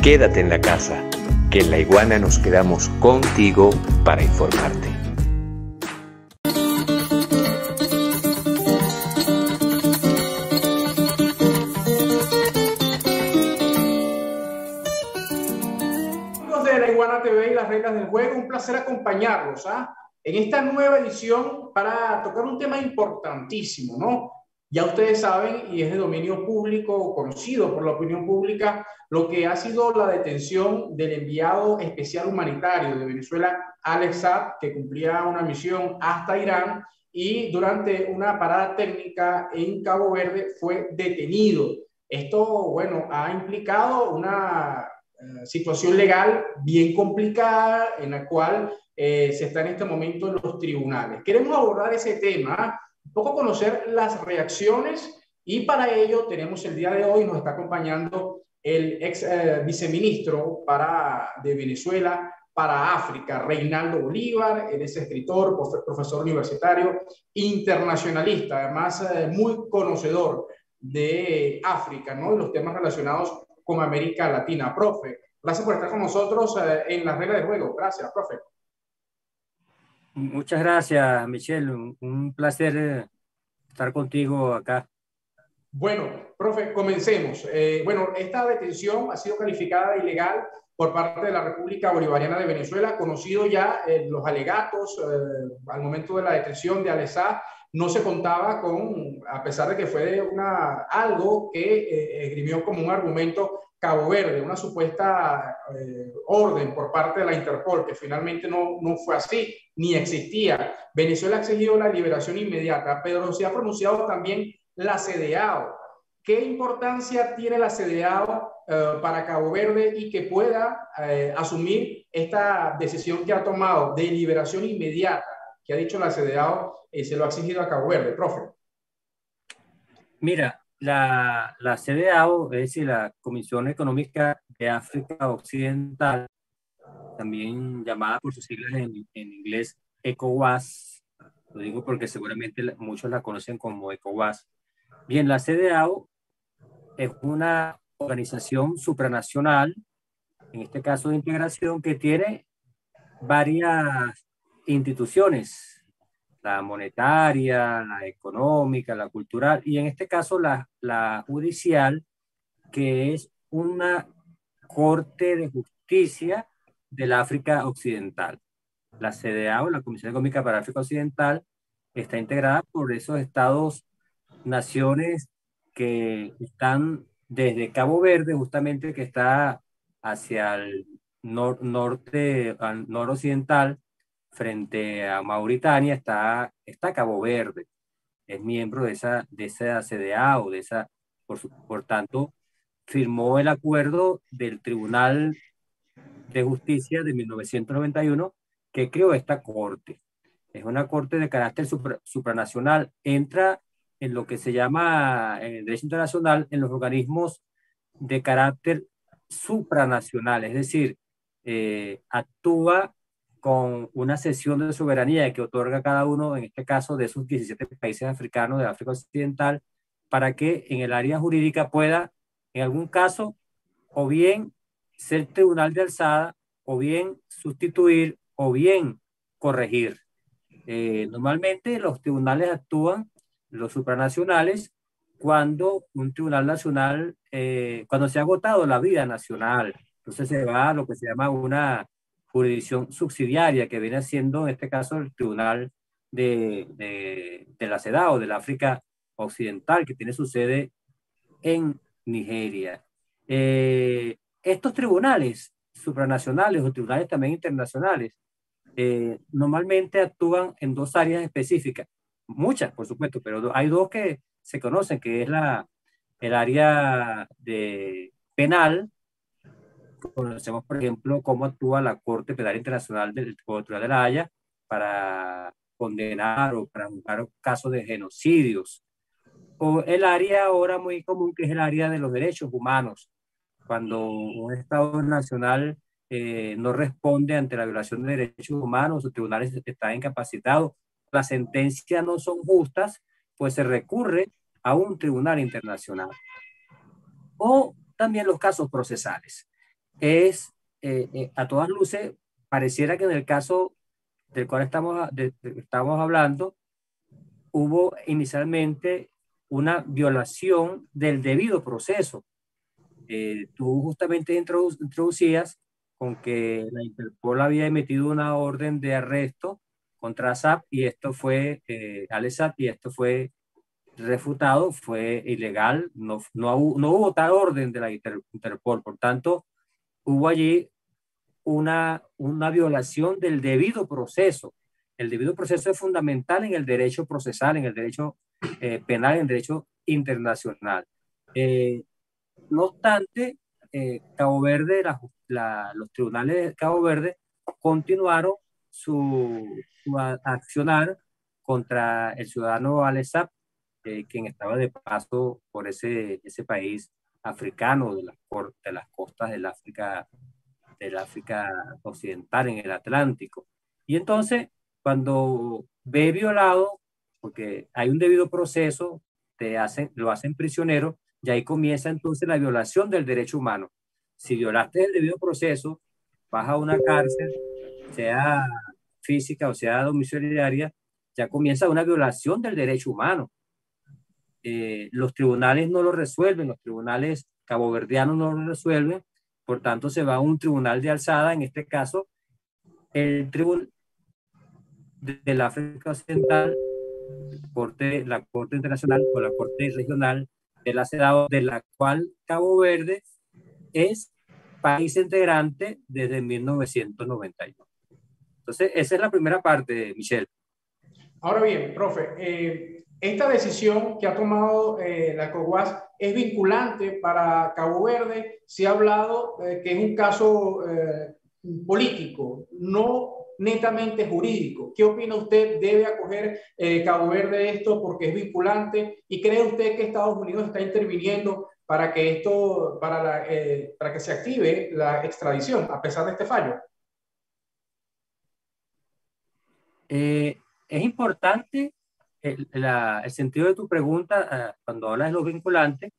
Quédate en la casa, que en La Iguana nos quedamos contigo para informarte. Amigos de La Iguana TV y las reglas del juego, un placer acompañarlos en esta nueva edición para tocar un tema importantísimo, ¿no? Ya ustedes saben, y es de dominio público, conocido por la opinión pública, lo que ha sido la detención del enviado especial humanitario de Venezuela, Alex Saab, que cumplía una misión hasta Irán y durante una parada técnica en Cabo Verde fue detenido. Esto, bueno, ha implicado una situación legal bien complicada en la cual se está en este momento en los tribunales. Queremos abordar ese tema, un poco conocer las reacciones y para ello tenemos el día de hoy, nos está acompañando el ex viceministro de Venezuela para África, Reinaldo Bolívar. Él es escritor, profesor universitario, internacionalista, además muy conocedor de África, ¿no? Y los temas relacionados con América Latina. Profe, gracias por estar con nosotros en las reglas del juego. Gracias, profe. Muchas gracias, Michelle. Un placer estar contigo acá. Bueno, profe, comencemos. Bueno, esta detención ha sido calificada de ilegal por parte de la República Bolivariana de Venezuela, conocido ya los alegatos al momento de la detención de Alessá. No se contaba con, a pesar de que fue algo que esgrimió como un argumento Cabo Verde, una supuesta orden por parte de la Interpol, que finalmente no fue así, ni existía. Venezuela ha exigido la liberación inmediata, pero se ha pronunciado también la CEDEAO. ¿Qué importancia tiene la CEDEAO para Cabo Verde y que pueda asumir esta decisión que ha tomado de liberación inmediata, que ha dicho la CEDEAO, se lo ha exigido a Cabo Verde, profe? Mira, la CEDEAO, es decir, la Comisión Económica de África Occidental, también llamada por sus siglas en inglés ECOWAS, lo digo porque seguramente muchos la conocen como ECOWAS. Bien, la CEDEAO es una organización supranacional, en este caso de integración, que tiene varias instituciones, la monetaria, la económica, la cultural, y en este caso la judicial, que es una corte de justicia del África Occidental. La CEDEAO, la Comisión Económica para África Occidental, está integrada por esos estados, naciones que están desde Cabo Verde, justamente, que está hacia el norte, al noroccidental, frente a Mauritania, está Cabo Verde. Es miembro de esa CEDEAO, por tanto, firmó el acuerdo del Tribunal de Justicia de 1991 que creó esta corte. Es una corte de carácter supranacional, entra en lo que se llama en el derecho internacional, en los organismos de carácter supranacional, es decir, actúa con una cesión de soberanía que otorga cada uno, en este caso de esos 17 países africanos de África Occidental, para que en el área jurídica pueda, en algún caso, o bien ser tribunal de alzada, o bien sustituir, o bien corregir. Normalmente los tribunales actúan, los supranacionales, cuando un tribunal nacional, cuando se ha agotado la vida nacional, entonces se va a lo que se llama una jurisdicción subsidiaria, que viene siendo en este caso el tribunal de la CEDEAO, de la África Occidental, que tiene su sede en Nigeria. Estos tribunales supranacionales o tribunales también internacionales normalmente actúan en dos áreas específicas, muchas por supuesto, pero hay dos que se conocen, que es el área de penal. Conocemos, por ejemplo, cómo actúa la Corte Penal Internacional del Tribunal de la Haya para condenar o para juzgar casos de genocidios. O el área ahora muy común, que es el área de los derechos humanos, cuando un Estado nacional no responde ante la violación de derechos humanos, los tribunales están incapacitados, las sentencias no son justas, pues se recurre a un tribunal internacional. O también los casos procesales. es, a todas luces, pareciera que en el caso del cual estamos hablando, hubo inicialmente una violación del debido proceso. Tú justamente introducías con que la Interpol había emitido una orden de arresto contra Assad y esto fue, al-Assad, y esto fue refutado, fue ilegal, no hubo tal orden de la Interpol, por tanto, hubo allí una violación del debido proceso. El debido proceso es fundamental en el derecho procesal, en el derecho penal, en el derecho internacional. No obstante, Cabo Verde, los tribunales de Cabo Verde continuaron su accionar contra el ciudadano Alessab, quien estaba de paso por ese país africano de las costas del África occidental en el Atlántico. Y entonces, cuando ve violado, porque hay un debido proceso, lo hacen prisionero, y ahí comienza entonces la violación del derecho humano. Si violaste el debido proceso, vas a una cárcel, sea física o sea domiciliaria, ya comienza una violación del derecho humano. Los tribunales no lo resuelven, los tribunales caboverdianos no lo resuelven, por tanto se va a un tribunal de alzada, en este caso el Tribunal del África Occidental, la Corte Internacional o la Corte Regional de la CEDAW, de la cual Cabo Verde es país integrante desde 1991. Entonces, esa es la primera parte, Michelle. Ahora bien, profe, esta decisión que ha tomado la COWAS es vinculante para Cabo Verde. Se ha hablado que es un caso político, no netamente jurídico. ¿Qué opina usted? ¿Debe acoger Cabo Verde esto porque es vinculante? ¿Y cree usted que Estados Unidos está interviniendo para que para que se active la extradición a pesar de este fallo? Es importante el sentido de tu pregunta cuando hablas de los vinculantes,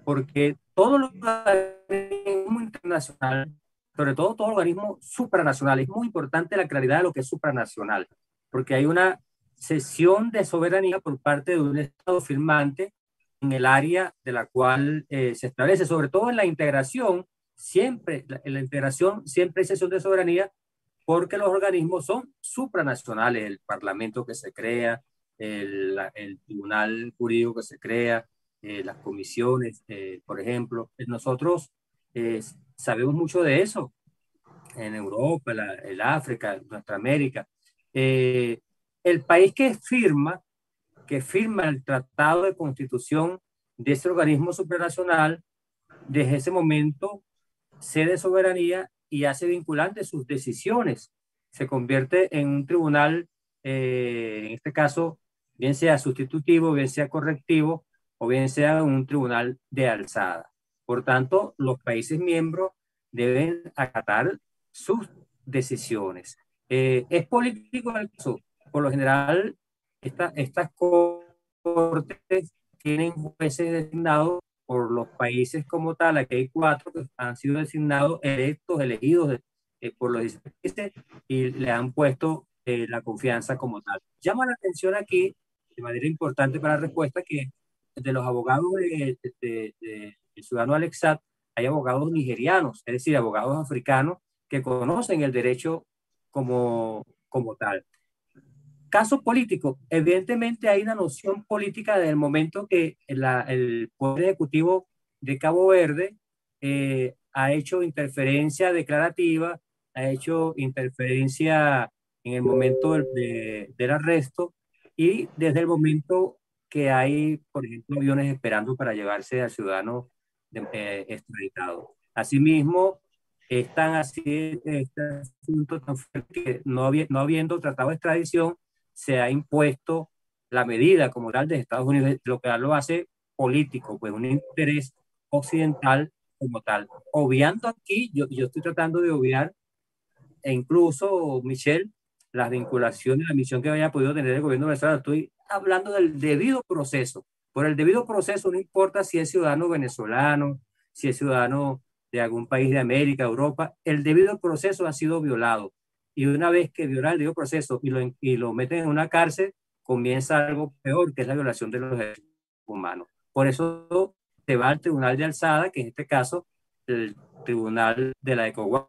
porque todo lo organismo internacional, sobre todo organismo supranacional, es muy importante la claridad de lo que es supranacional, porque hay una cesión de soberanía por parte de un Estado firmante en el área de la cual se establece, sobre todo en la integración, en la integración siempre hay cesión de soberanía porque los organismos son supranacionales, el parlamento que se crea, el tribunal jurídico que se crea, las comisiones, por ejemplo. Nosotros sabemos mucho de eso en Europa, el África, nuestra América. El país que firma el Tratado de Constitución de ese organismo supranacional, desde ese momento cede soberanía y hace vinculante sus decisiones. Se convierte en un tribunal, en este caso, bien sea sustitutivo, bien sea correctivo, o bien sea un tribunal de alzada. Por tanto, los países miembros deben acatar sus decisiones. Es político el caso. Por lo general, estas cortes tienen jueces designados por los países como tal. Aquí hay 4 que han sido designados, elegidos por los países y le han puesto la confianza como tal. Llama la atención aquí, de manera importante para la respuesta, que de los abogados del ciudadano Alexat hay abogados nigerianos, es decir, abogados africanos que conocen el derecho como tal. Caso político, evidentemente hay una noción política desde el momento que el Poder Ejecutivo de Cabo Verde ha hecho interferencia declarativa, ha hecho interferencia en el momento del arresto y desde el momento que hay, por ejemplo, aviones esperando para llevarse al ciudadano extraditado. Asimismo, es tan así este asunto tan fuerte que no habiendo tratado de extradición, se ha impuesto la medida como tal de Estados Unidos, lo que lo hace político, pues un interés occidental como tal. Obviando aquí, yo estoy tratando de obviar, e incluso, Michelle, las vinculaciones, la misión que haya podido tener el gobierno venezolano, estoy hablando del debido proceso. Por el debido proceso no importa si es ciudadano venezolano, si es ciudadano de algún país de América, Europa, el debido proceso ha sido violado. Y una vez que viola el debido proceso y lo meten en una cárcel, comienza algo peor, que es la violación de los derechos humanos. Por eso se va al tribunal de alzada, que en este caso el tribunal de la ECOWAS.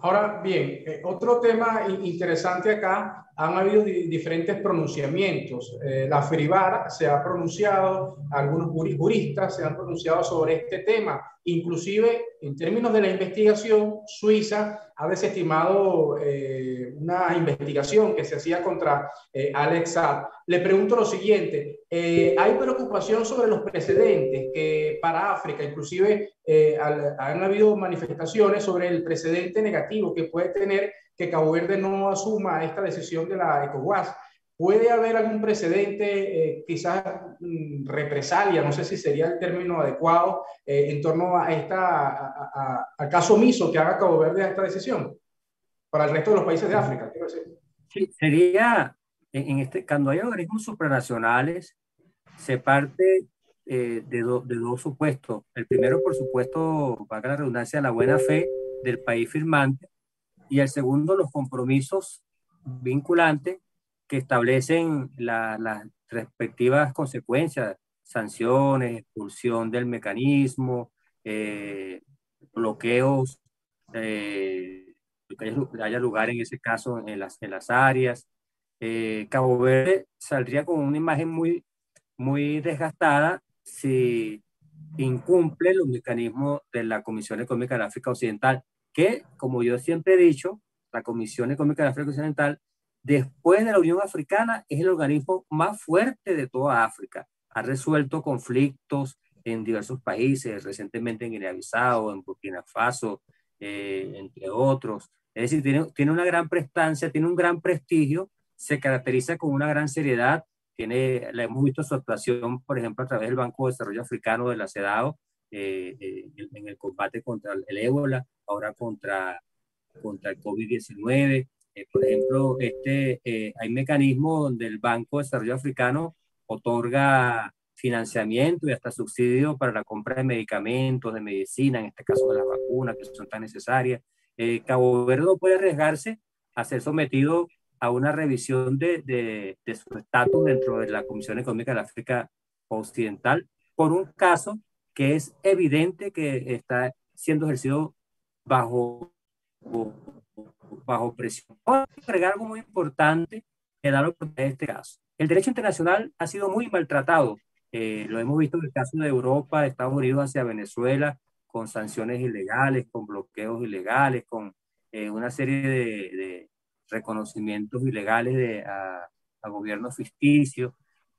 Ahora bien, otro tema interesante acá, han habido diferentes pronunciamientos. La FIRIBAR se ha pronunciado, algunos juristas se han pronunciado sobre este tema. Inclusive, en términos de la investigación, Suiza ha desestimado una investigación que se hacía contra Alex Saab. Le pregunto lo siguiente, ¿hay preocupación sobre los precedentes que para África, inclusive han habido manifestaciones sobre el precedente negativo que puede tener que Cabo Verde no asuma esta decisión de la ECOWAS? ¿Puede haber algún precedente, quizás represalia, no sé si sería el término adecuado, en torno a al caso omiso que haga Cabo Verde a esta decisión para el resto de los países de África? Quiero decir. Sí, sería, cuando hay organismos supranacionales, se parte de dos supuestos. El primero, por supuesto, valga la redundancia, la buena fe del país firmante, y el segundo, los compromisos vinculantes que establecen las respectivas consecuencias, sanciones, expulsión del mecanismo, bloqueos, que haya lugar en ese caso en las áreas. Cabo Verde saldría con una imagen muy desgastada si incumple los mecanismos de la Comisión Económica del África Occidental, que, como yo siempre he dicho, la Comisión Económica del África Occidental, después de la Unión Africana, es el organismo más fuerte de toda África. Ha resuelto conflictos en diversos países, recientemente en Guinea-Bissau, en Burkina Faso, entre otros. Es decir, tiene una gran prestancia, tiene un gran prestigio, se caracteriza con una gran seriedad. La hemos visto su actuación, por ejemplo, a través del Banco de Desarrollo Africano de la CEDAW, en el combate contra el ébola, ahora contra el COVID-19. Por ejemplo, hay mecanismos donde el Banco de Desarrollo Africano otorga financiamiento y hasta subsidio para la compra de medicamentos, de medicina, en este caso de las vacunas que son tan necesarias. Cabo Verde no puede arriesgarse a ser sometido a una revisión de su estatus dentro de la Comisión Económica del África Occidental por un caso que es evidente que está siendo ejercido bajo presión. Voy a agregar algo muy importante que da la oportunidad de este caso. El derecho internacional ha sido muy maltratado. Lo hemos visto en el caso de Europa, de Estados Unidos hacia Venezuela, con sanciones ilegales, con bloqueos ilegales, con una serie de reconocimientos ilegales a gobiernos ficticios.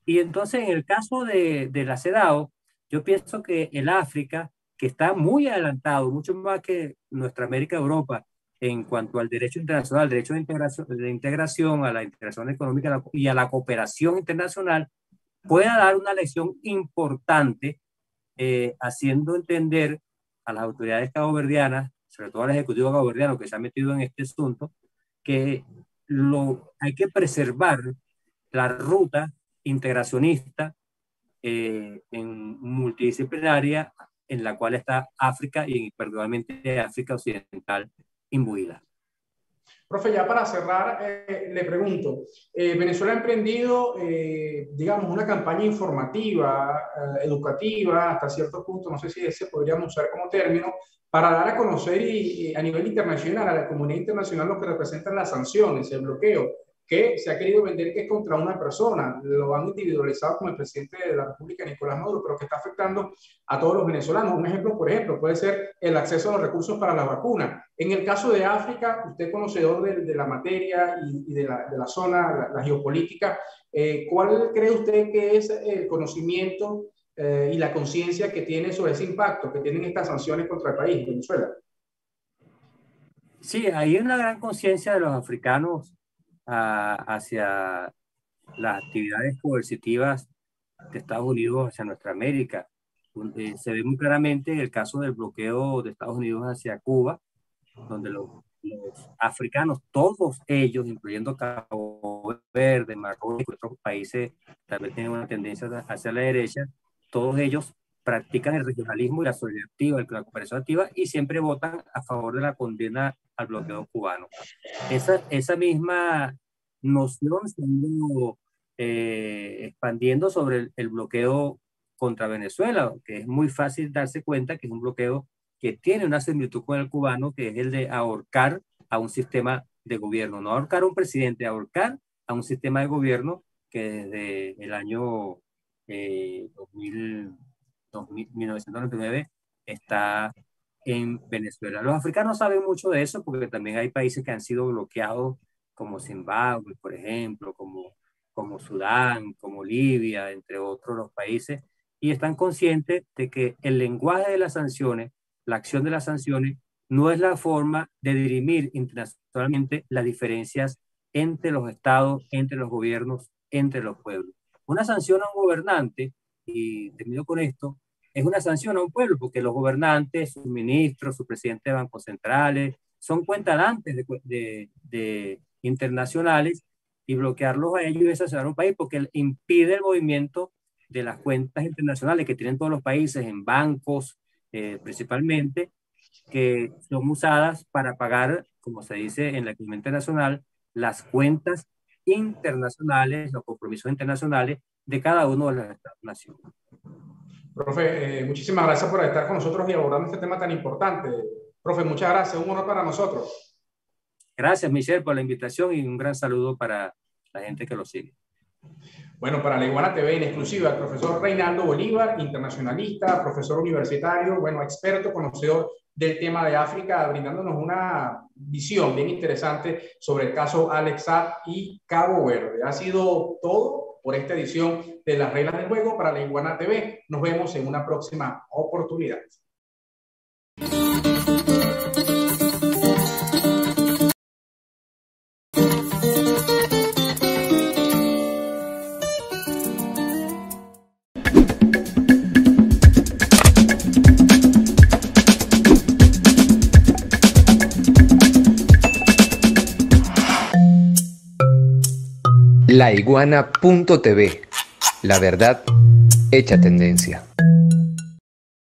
Y entonces, en el caso de la CEDAW, yo pienso que el África, que está muy adelantado, mucho más que nuestra América y Europa, en cuanto al derecho internacional, al derecho de integración, a la integración económica y a la cooperación internacional, pueda dar una lección importante, haciendo entender a las autoridades caboverdianas, sobre todo al Ejecutivo caboverdiano que se ha metido en este asunto, que hay que preservar la ruta integracionista en multidisciplinaria en la cual está África y particularmente África Occidental imbuida. Profe, ya para cerrar, le pregunto, Venezuela ha emprendido, digamos, una campaña informativa, educativa, hasta cierto punto, no sé si ese podríamos usar como término, para dar a conocer y a nivel internacional, a la comunidad internacional, lo que representan las sanciones, el bloqueo, que se ha querido vender que es contra una persona, lo han individualizado como el presidente de la República, Nicolás Maduro, pero que está afectando a todos los venezolanos. Un ejemplo, por ejemplo, puede ser el acceso a los recursos para la vacuna. En el caso de África, usted conocedor de la materia y de la zona, la geopolítica, ¿cuál cree usted que es el conocimiento y la conciencia que tiene sobre ese impacto que tienen estas sanciones contra el país, Venezuela? Sí, hay una gran conciencia de los africanos hacia las actividades coercitivas de Estados Unidos hacia nuestra América. Se ve muy claramente el caso del bloqueo de Estados Unidos hacia Cuba, donde los africanos, todos ellos, incluyendo Cabo Verde, Marruecos y otros países, tal vez tienen una tendencia hacia la derecha, todos ellos practican el regionalismo y la solidaridad activa, la cooperación activa, y siempre votan a favor de la condena al bloqueo cubano. Esa misma noción se ha ido expandiendo sobre el bloqueo contra Venezuela, que es muy fácil darse cuenta que es un bloqueo que tiene una similitud con el cubano, que es el de ahorcar a un sistema de gobierno, no ahorcar a un presidente, ahorcar a un sistema de gobierno que desde el año 1999 está en Venezuela. Los africanos saben mucho de eso porque también hay países que han sido bloqueados, como Zimbabue, por ejemplo, como Sudán, como Libia, entre otros los países, y están conscientes de que el lenguaje de las sanciones, la acción de las sanciones, no es la forma de dirimir internacionalmente las diferencias entre los estados, entre los gobiernos, entre los pueblos. Una sanción a un gobernante, y termino con esto, es una sanción a un pueblo, porque los gobernantes, sus ministros, sus presidentes de bancos centrales, son cuentadantes de internacionales, y bloquearlos a ellos es sancionar un país, porque impide el movimiento de las cuentas internacionales que tienen todos los países en bancos, principalmente, que son usadas para pagar, como se dice en la economía internacional, las cuentas internacionales, los compromisos internacionales de cada uno de las naciones. Profe, muchísimas gracias por estar con nosotros y abordando este tema tan importante. Profe, muchas gracias, un honor para nosotros. Gracias, Michelle, por la invitación y un gran saludo para la gente que lo sigue. Bueno, para La Iguana TV en exclusiva, el profesor Reinaldo Bolívar, internacionalista, profesor universitario, bueno, experto, conocedor del tema de África, brindándonos una visión bien interesante sobre el caso Alex Saab y Cabo Verde. Ha sido todo por esta edición de Las Reglas del Juego para La Iguana TV. Nos vemos en una próxima oportunidad. Laiguana.tv, la verdad hecha tendencia.